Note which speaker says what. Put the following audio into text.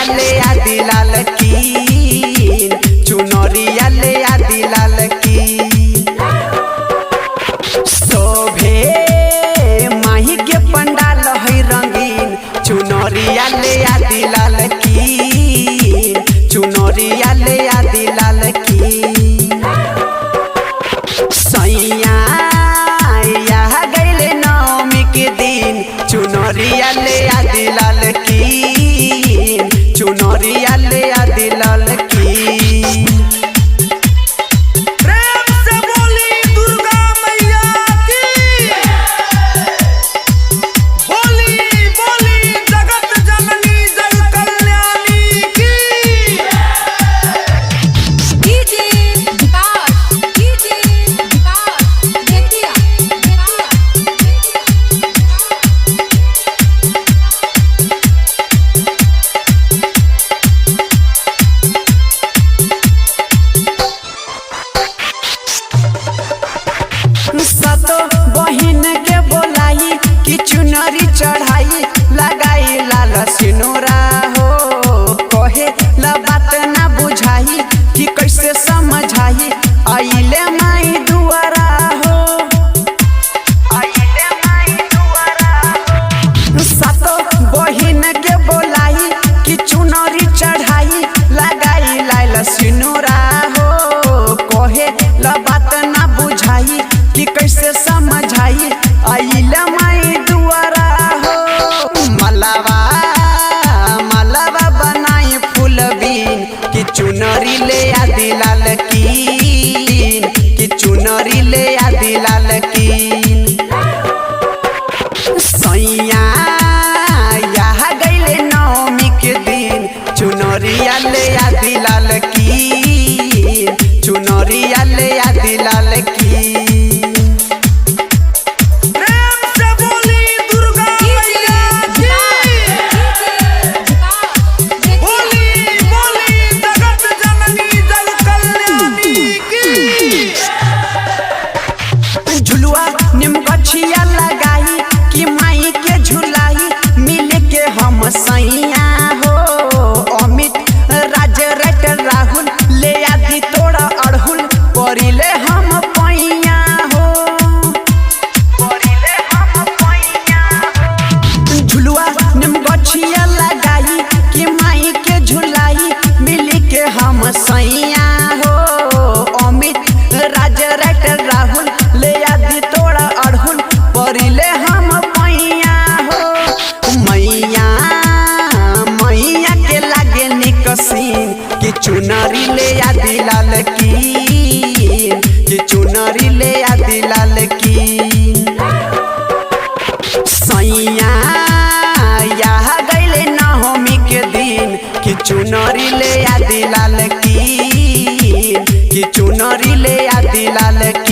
Speaker 1: ले आदि लाल की, चुनरिया ले आदि लाल की। शोभे माही के पंडाल है रंगीन, चुनरिया ले आदि लाल की, चुनरिया ले आदि लाल की। सैया गैले नवमी के दिन, चुनरिया ले आदि लाल की, चुनरिया ले आदि लाल की।
Speaker 2: प्रेम से बोली दुर्गा मैया की, बोली बोली जगत जननी जग कल्याणी की।
Speaker 3: डीजे विकास देखिया
Speaker 1: सतो बहिन के बोलाई कि चुनरी चढ़ाई, लगाई लाल सिनोरा हो। कहे ला बात ना बुझाई कि कैसे समझाई, आइले माई दुआरा हो, आइले माई दुआरा हो। सतो बहिन के बोलाई कि चुनरी चढ़ाई, लगाई लाल सिनोरा हो। कहे ला बात ना बुझाई कि कैसे समझाई, आइला माई दुआरा हो। मलावा मलावा बनाई फूल बीन, कि चुनरी ले आदि लाल की, कि चुनरी ले आदि लाल की। सैया गैले नवमी के दिन, चुनरिया ले आदि लाल की, चुनरिया ले आदि लाल की।
Speaker 2: प्रेम से बोली दुर्गा मैया की, बोली बोली जगत जननी जग कल्याणी की।
Speaker 1: झुलुआ निमगछिया लगाई कि माई के झुलाई, मिल के हम सैया हो। अमित राज रट राहुल ले आदि तोड़ा अड़हुल, परिले हम पैया हो, परिले हम पैया हो। झुलुआ निमगछिया लगाई कि माई के झुलाई, मिल के हम सैया हो। अमित राज रट राहुल ले आदि तोड़ा अड़हुल, परिले हम पैया हो। मैया के लागे निकसीन, कि चुनरी ले आदि लाल की, कि चुनरी ले आदि लाल की। सैया गैले नवमी के दिन, कि चुनरी ले आदि लाल की, कि चुनरी ले आदि लाल की।